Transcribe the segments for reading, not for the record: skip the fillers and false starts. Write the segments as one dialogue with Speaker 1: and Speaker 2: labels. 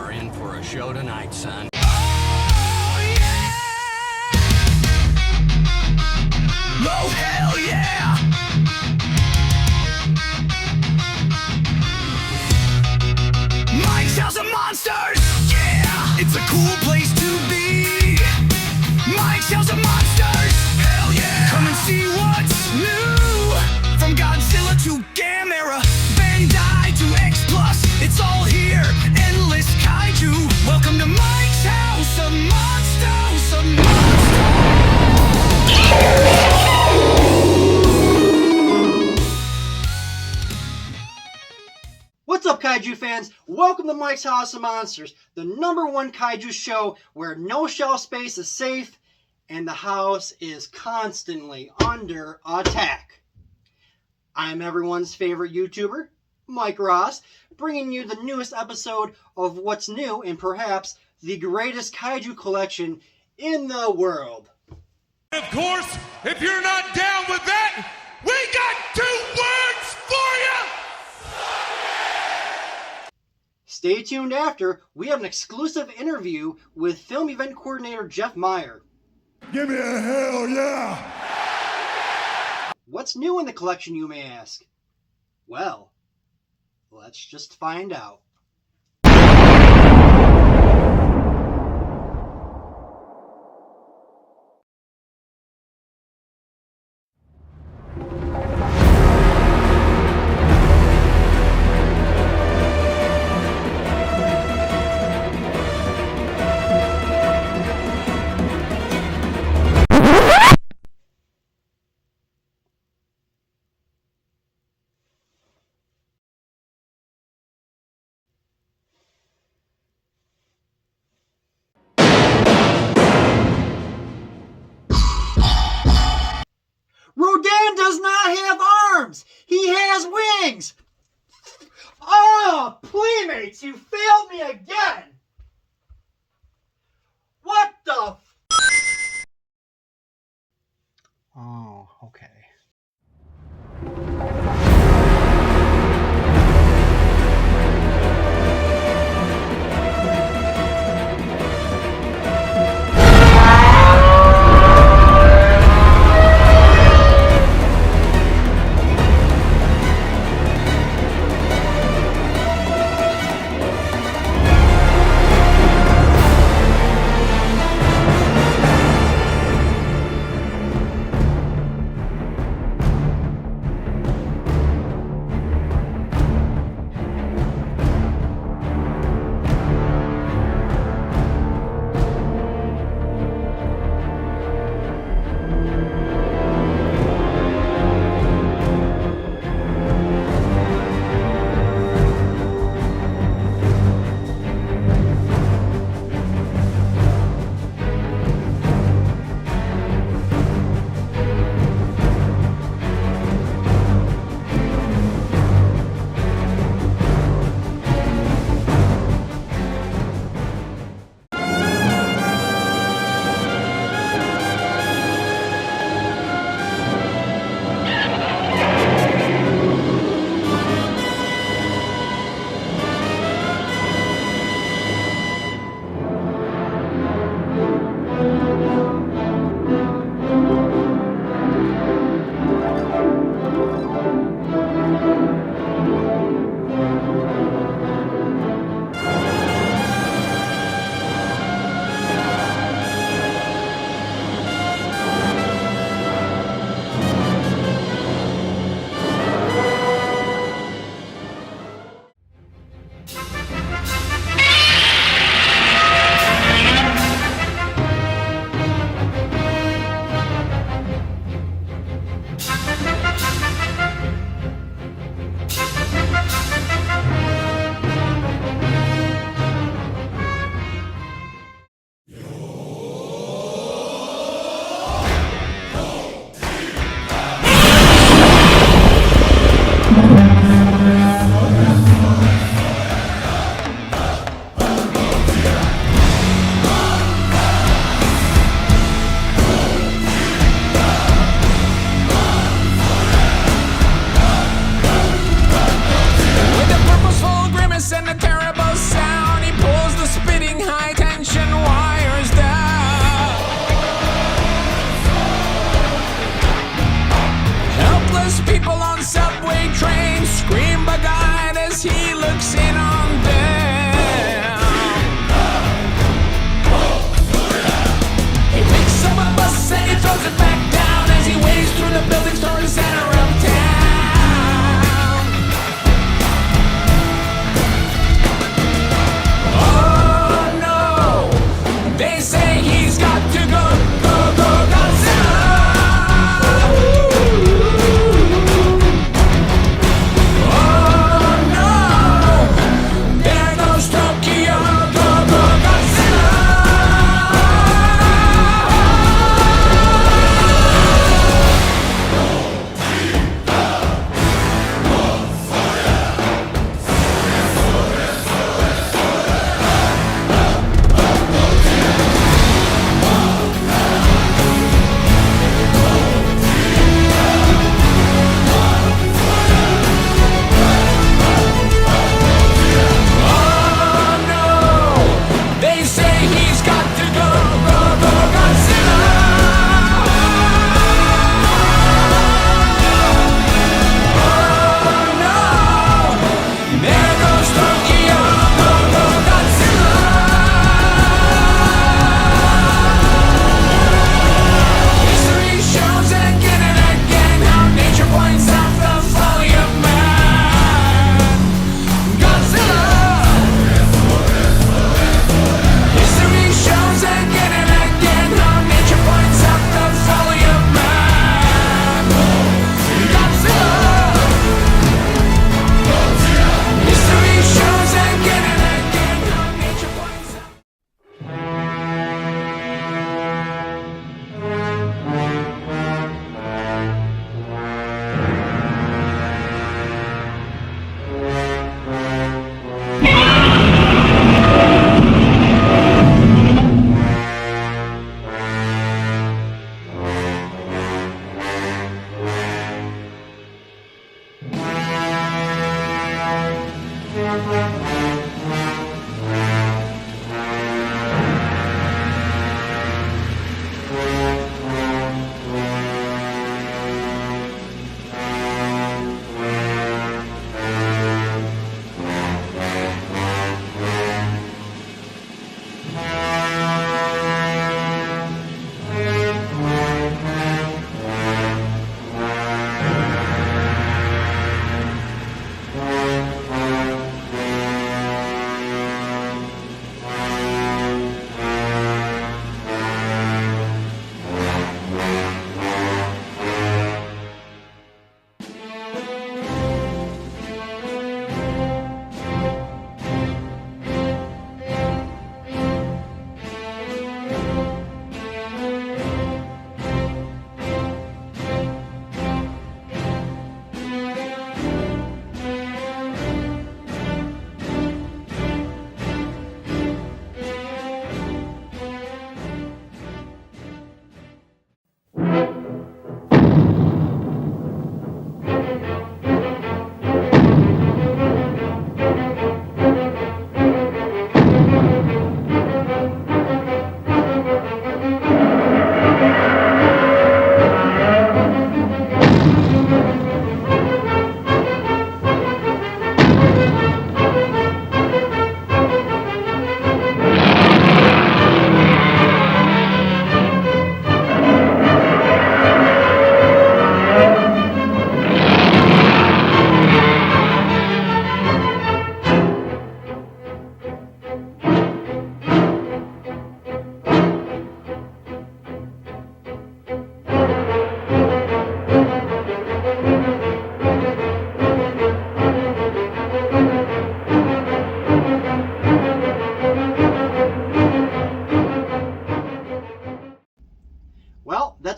Speaker 1: are in for a show tonight, son.
Speaker 2: Oh, hell yeah! Mike's House of Monsters! Yeah! It's a cool place to be! Mike's House of Monsters! Hell yeah! Come and see what's new! From Godzilla to Gamera, Bandai to X+, it's all here! Endless kaiju! Welcome to Mike's House of Monsters!
Speaker 3: What's up, Kaiju fans? Welcome to Mike's House of Monsters, the #1 Kaiju show where no shelf space is safe and the house is constantly under attack. I'm everyone's favorite YouTuber, Mike Ross, bringing you the newest episode of what's new and perhaps the greatest Kaiju collection in the world.
Speaker 4: Of course, if you're not down with that, we got 2 words for you!
Speaker 3: Stay tuned after we have an exclusive interview with film event coordinator Jeff Meyer.
Speaker 4: Give me a hell yeah!
Speaker 3: What's new in the collection, you may ask? Well, let's just find out. Rodan does not have arms! He has wings! Oh, playmates, you failed me again! What the Oh, okay.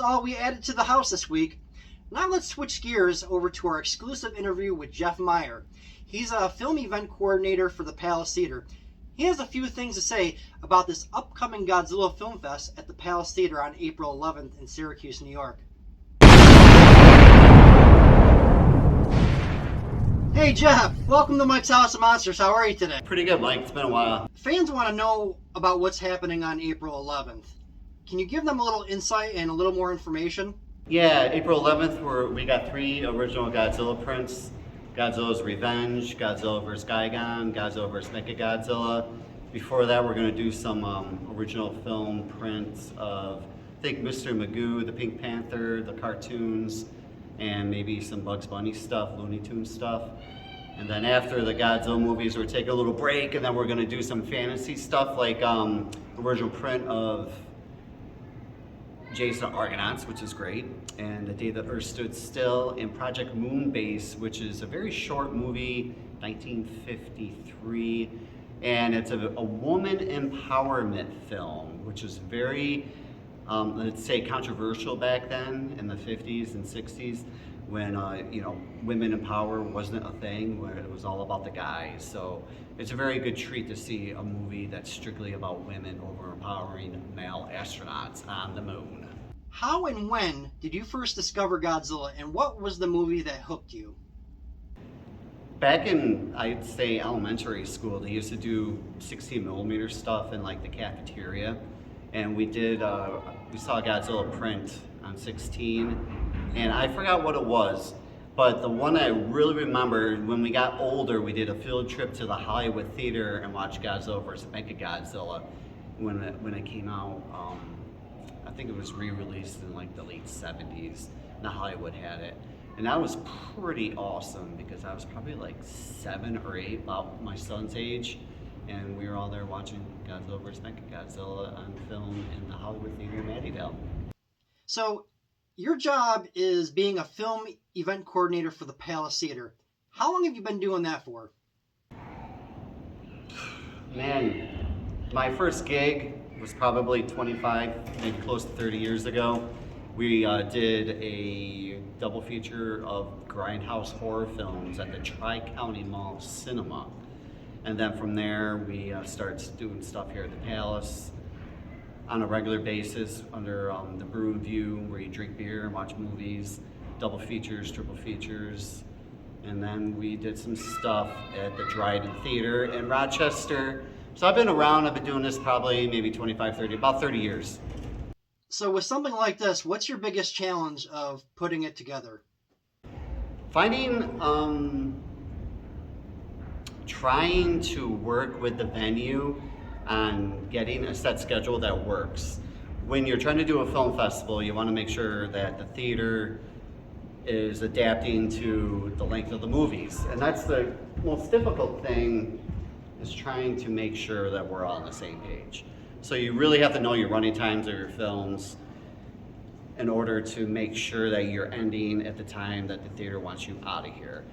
Speaker 3: that's all we added to the house this week. Now let's switch gears over to our exclusive interview with Jeff Meyer. He's a film event coordinator for the Palace Theater. He has a few things to say about this upcoming Godzilla Film Fest at the Palace Theater on April 11th in Syracuse, New York. Hey Jeff, welcome to Mike's House of Monsters. How are you today?
Speaker 5: Pretty good, Mike. It's been a while.
Speaker 3: Fans want to know about what's happening on April 11th. Can you give them a little insight and a little more information?
Speaker 5: Yeah, April 11th, we got 3 original Godzilla prints. Godzilla's Revenge, Godzilla vs. Gigan, Godzilla vs. Mechagodzilla. Before that, we're going to do some original film prints of, I think, Mr. Magoo, the Pink Panther, the cartoons, and maybe some Bugs Bunny stuff, Looney Tunes stuff. And then after the Godzilla movies, we're taking a little break, and then we're going to do some fantasy stuff like original print of Jason Argonauts, which is great, and The Day the Earth Stood Still, and Project Moonbase, which is a very short movie, 1953, and it's a woman empowerment film, which is very, let's say, controversial back then in the 50s and 60s, when women in power wasn't a thing, where it was all about the guys. So it's a very good treat to see a movie that's strictly about women overpowering male astronauts on the moon.
Speaker 3: How and when did you first discover Godzilla, and what was the movie that hooked you?
Speaker 5: Back in, I'd say, elementary school, they used to do 16mm stuff in like the cafeteria, and we saw Godzilla print on 16, and I forgot what it was, but the one I really remember, when we got older, we did a field trip to the Hollywood Theater and watched Godzilla vs. Mechagodzilla when it came out. I think it was re-released in like the late 70s. Now Hollywood had it. And that was pretty awesome because I was probably like 7 or 8, about my son's age. And we were all there watching Godzilla vs. Mechagodzilla on film in the Hollywood Theater in Mattydale. So
Speaker 3: your job is being a film event coordinator for the Palace Theater. How long have you been doing that for?
Speaker 5: Man, my first gig was probably 25, maybe close to 30 years ago. We did a double feature of grindhouse horror films at the Tri-County Mall Cinema. And then from there, we started doing stuff here at the Palace on a regular basis under the Brew and View, where you drink beer and watch movies, double features, triple features. And then we did some stuff at the Dryden Theater in Rochester. So I've been around, I've been doing this probably maybe 25, 30, about 30 years.
Speaker 3: So with something like this, what's your biggest challenge of putting it together?
Speaker 5: Finding, trying to work with the venue on getting a set schedule that works. When you're trying to do a film festival, you want to make sure that the theater is adapting to the length of the movies. And that's the most difficult thing, is trying to make sure that we're all on the same page. So you really have to know your running times of your films in order to make sure that you're ending at the time that the theater wants you out of here.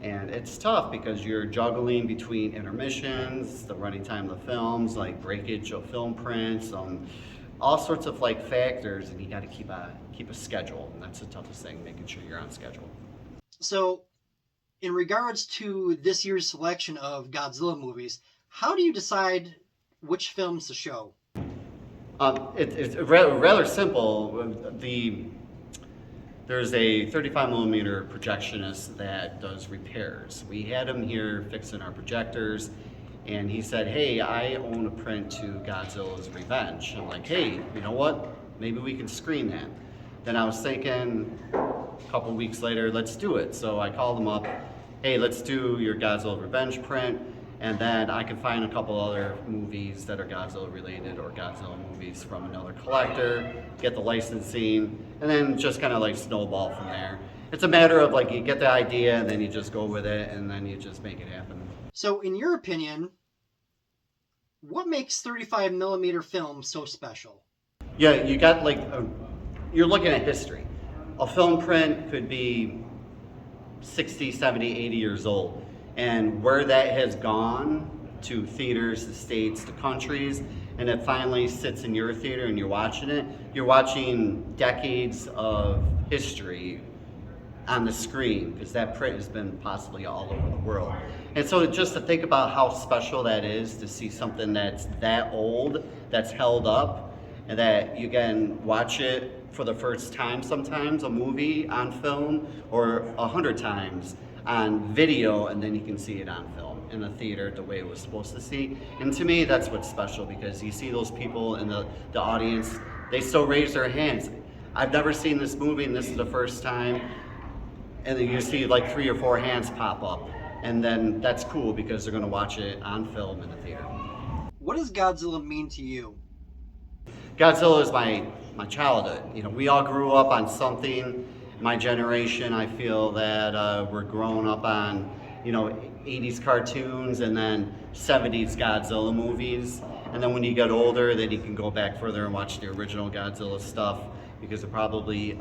Speaker 5: And it's tough because you're juggling between intermissions, the running time of the films, like breakage of film prints, all sorts of like factors, and you got to keep a schedule, and that's the toughest thing, making sure you're on schedule. So
Speaker 3: in regards to this year's selection of Godzilla movies, how do you decide which films to show?
Speaker 5: It's rather simple. There's a 35mm projectionist that does repairs. We had him here fixing our projectors, and he said, hey, I own a print to Godzilla's Revenge. I'm like, hey, you know what? Maybe we can screen that. Then I was thinking, a couple weeks later, let's do it. So I called him up, hey, let's do your Godzilla Revenge print, and then I can find a couple other movies that are Godzilla related or Godzilla movies from another collector, get the licensing, and then just kind of like snowball from there. It's a matter of like, you get the idea and then you just go with it and then you just make it happen.
Speaker 3: So in your opinion, what makes 35mm film so special?
Speaker 5: Yeah, you got like, you're looking at history. A film print could be 60, 70, 80 years old. And where that has gone to theaters, the states, the countries, and it finally sits in your theater and you're watching it, you're watching decades of history on the screen, because that print has been possibly all over the world. And so just to think about how special that is to see something that's that old, that's held up, and that you can watch it for the first time sometimes, a movie on film, or 100 times on video, and then you can see it on film in the theater the way it was supposed to see. And to me, that's what's special, because you see those people in the audience, they still raise their hands. I've never seen this movie, and this is the first time. And then you see like 3 or 4 hands pop up, and then that's cool because they're going to watch it on film in the theater.
Speaker 3: What does Godzilla mean to you?
Speaker 5: Godzilla is my childhood. You know, we all grew up on something. My generation, I feel that we're growing up on, you know, 80s cartoons and then 70s Godzilla movies. And then when you get older, then you can go back further and watch the original Godzilla stuff, because it probably,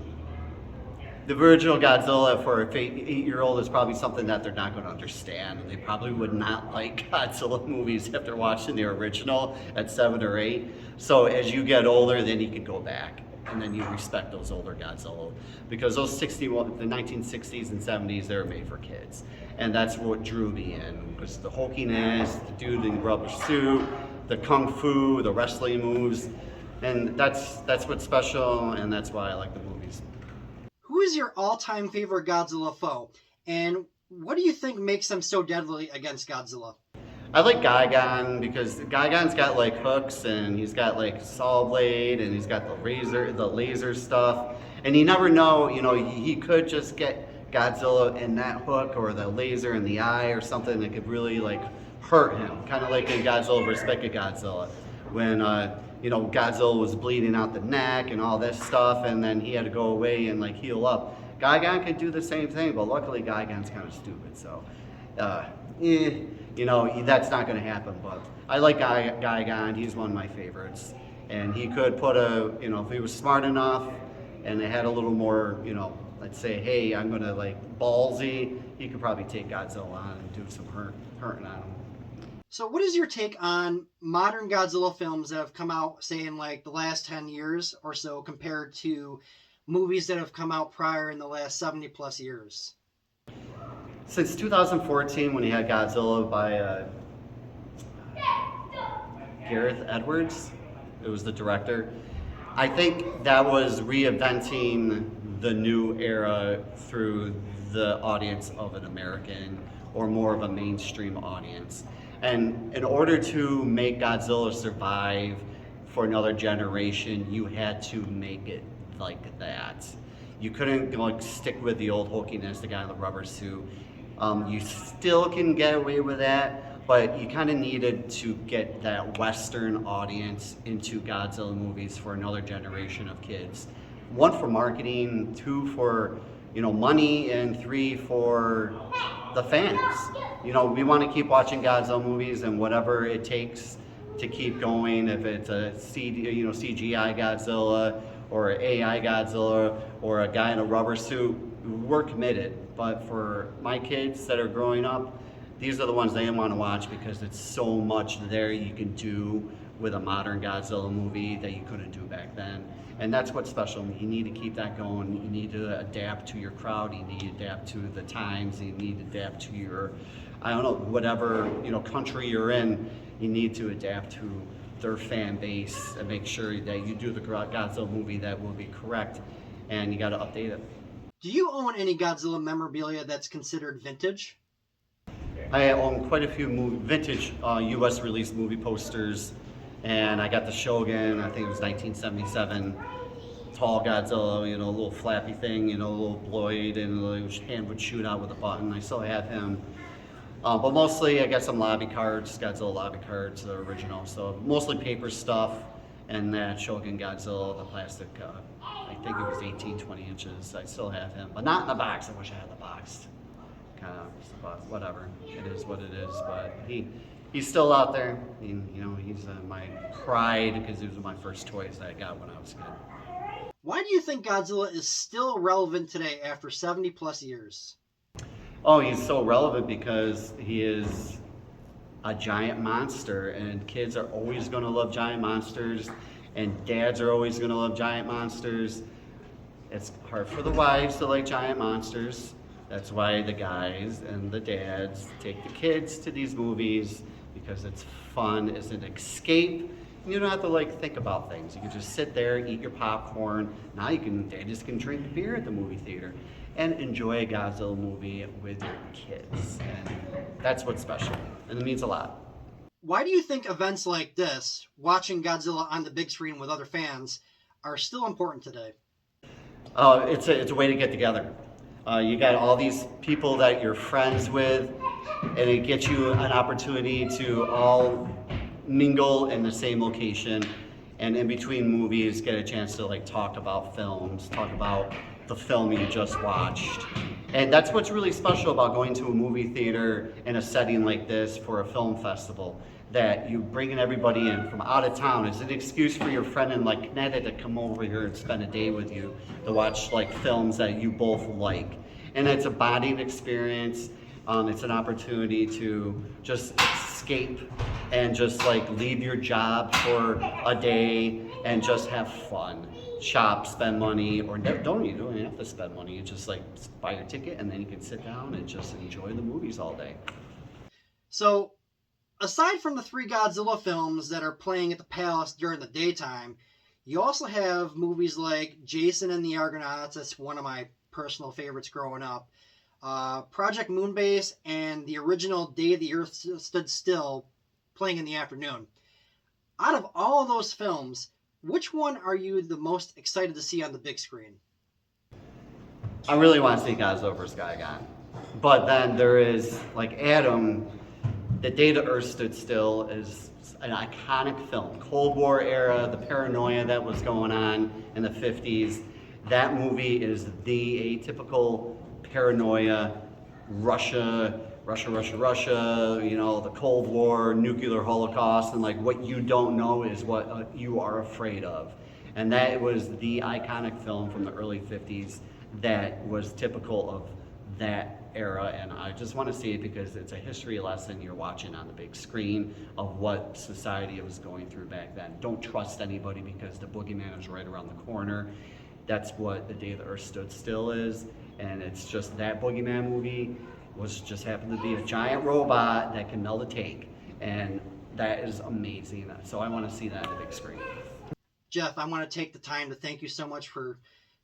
Speaker 5: the original Godzilla for an 8-year-old is probably something that they're not going to understand. They probably would not like Godzilla movies if they're watching the original at 7 or 8. So as you get older, then you can go back and then you respect those older Godzilla, because those the 1960s and 70s, they were made for kids. And that's what drew me in, because the hulkiness, the dude in the rubber suit, the kung fu, the wrestling moves, and that's what's special, and that's why I like the movies.
Speaker 3: Who is your all-time favorite Godzilla foe? And what do you think makes them so deadly against Godzilla?
Speaker 5: I like Gigan, because Gigan's got like hooks, and he's got like saw blade, and he's got the laser stuff. And you never know, you know, he could just get Godzilla in that hook or the laser in the eye or something that could really like hurt him. Kind of like in Godzilla vs. Mechagodzilla, when you know, Godzilla was bleeding out the neck and all this stuff, and then he had to go away and like heal up. Gigan could do the same thing, but luckily Gigan's kind of stupid, so you know, that's not going to happen. But I like Gigan. He's one of my favorites, and he could put if he was smart enough and they had a little more, you know, let's say, hey, I'm going to like ballsy, he could probably take Godzilla on and do some hurting on him.
Speaker 3: So what is your take on modern Godzilla films that have come out, say, in like the last 10 years or so, compared to movies that have come out prior in the last 70 plus years?
Speaker 5: Since 2014, when he had Godzilla by Gareth Edwards, it was the director, I think that was reinventing the new era through the audience of an American or more of a mainstream audience. And in order to make Godzilla survive for another generation, you had to make it like that. You couldn't like stick with the old hulkiness, the guy in the rubber suit. You still can get away with that, but you kind of needed to get that Western audience into Godzilla movies for another generation of kids. 1 for marketing, 2 for, you know, money, and 3 for the fans. You know, we want to keep watching Godzilla movies, and whatever it takes to keep going, if it's a CGI Godzilla or an AI Godzilla or a guy in a rubber suit, we're committed. But for my kids that are growing up, these are the ones they want to watch, because it's so much there you can do with a modern Godzilla movie that you couldn't do back then. And that's what's special. You need to keep that going. You need to adapt to your crowd. You need to adapt to the times. You need to adapt to your, I don't know, whatever, you know, country you're in. You need to adapt to their fan base and make sure that you do the Godzilla movie that will be correct, and you got to update it.
Speaker 3: Do you own any Godzilla memorabilia that's considered vintage?
Speaker 5: I own quite a few vintage U.S. released movie posters, and I got the Shogun, I think it was 1977, tall Godzilla, you know, a little flappy thing, you know, a little blade, and his hand would shoot out with a button. I still have him. But mostly I got some lobby cards, Godzilla lobby cards, the original. So mostly paper stuff, and that Shogun Godzilla, the plastic, I think it was 18, 20 inches. I still have him, but not in the box. I wish I had the box. Kind of, but whatever. It is what it is. But he's still out there. You know, he's my pride, because he was my first toys that I got when I was a kid.
Speaker 3: Why do you think Godzilla is still relevant today after 70 plus years?
Speaker 5: Oh, he's so relevant because he is a giant monster, and kids are always going to love giant monsters, and dads are always going to love giant monsters. It's hard for the wives to like giant monsters. That's why the guys and the dads take the kids to these movies, because it's fun, it's an escape. You don't have to think about things. You can just sit there, eat your popcorn. Now daddies can drink beer at the movie theater and enjoy a Godzilla movie with your kids. And that's what's special, and it means a lot.
Speaker 3: Why do you think events like this, watching Godzilla on the big screen with other fans, are still important today?
Speaker 5: It's a way to get together. You got all these people that you're friends with, and it gets you an opportunity to all mingle in the same location, and in between movies get a chance to talk about films, talk about the film you just watched. And that's what's really special about going to a movie theater in a setting like this for a film festival, that you bringing everybody in from out of town. It's an excuse for your friend in Canada to come over here and spend a day with you to watch films that you both like. And it's a bonding experience. It's an opportunity to just escape and just leave your job for a day and just have fun. Shop, spend money, or you don't even have to spend money. You just buy your ticket, and then you can sit down and just enjoy the movies all day.
Speaker 3: So, aside from the 3 Godzilla films that are playing at the Palace during the daytime, you also have movies like Jason and the Argonauts. That's one of my personal favorites growing up. Project Moonbase and the original Day the Earth Stood Still playing in the afternoon. Out of all of those films, which one are you the most excited to see on the big screen?
Speaker 5: I really want to see Godzilla vs. Gigan. But then there is, Adam, The Day the Earth Stood Still is an iconic film. Cold War era, the paranoia that was going on in the 50s. That movie is the atypical paranoia, Russia, the Cold War, nuclear holocaust, and what you don't know is what you are afraid of. And that was the iconic film from the early 50s that was typical of that era, and I just want to see it because it's a history lesson you're watching on the big screen of what society was going through back then. Don't trust anybody because the boogeyman is right around the corner. That's what The Day the Earth Stood Still is, and it's just that boogeyman movie just happened to be a giant robot that can melt a tank, and that is amazing. So I want to see that on the big screen.
Speaker 3: Jeff, I want to take the time to thank you so much for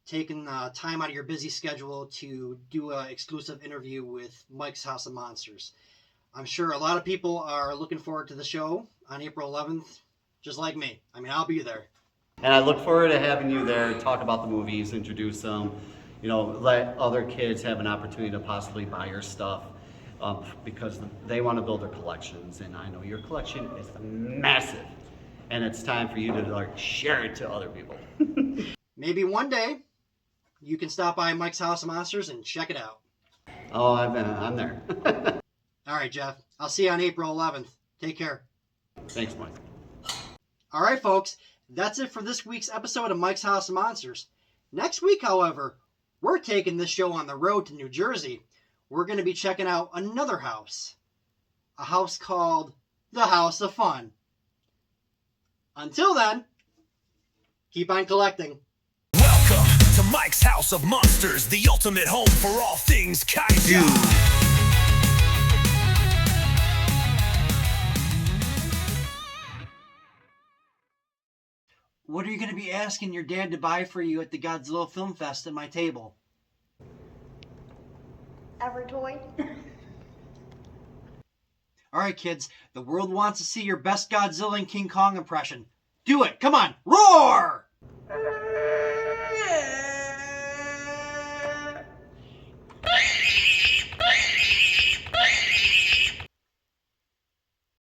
Speaker 3: taking time out of your busy schedule to do an exclusive interview with Mike's House of Monsters. I'm sure a lot of people are looking forward to the show on April 11th, just like me. I mean, I'll be there.
Speaker 5: And I look forward to having you there, talk about the movies, introduce them, let other kids have an opportunity to possibly buy your stuff because they want to build their collections. And I know your collection is massive, and it's time for you to share it to other people.
Speaker 3: Maybe one day you can stop by Mike's House of Monsters and check it out.
Speaker 5: Oh, I'm there.
Speaker 3: All right, Jeff. I'll see you on April 11th. Take care.
Speaker 5: Thanks, Mike.
Speaker 3: All right, folks. That's it for this week's episode of Mike's House of Monsters. Next week, however, we're taking this show on the road to New Jersey. We're going to be checking out another house. A house called the House of Fun. Until then, keep on collecting.
Speaker 2: Welcome to Mike's House of Monsters, the ultimate home for all things kaiju.
Speaker 3: What are you going to be asking your dad to buy for you at the Godzilla Film Fest at my table?
Speaker 6: Every toy.
Speaker 3: All right, kids. The world wants to see your best Godzilla and King Kong impression. Do it. Come on. Roar!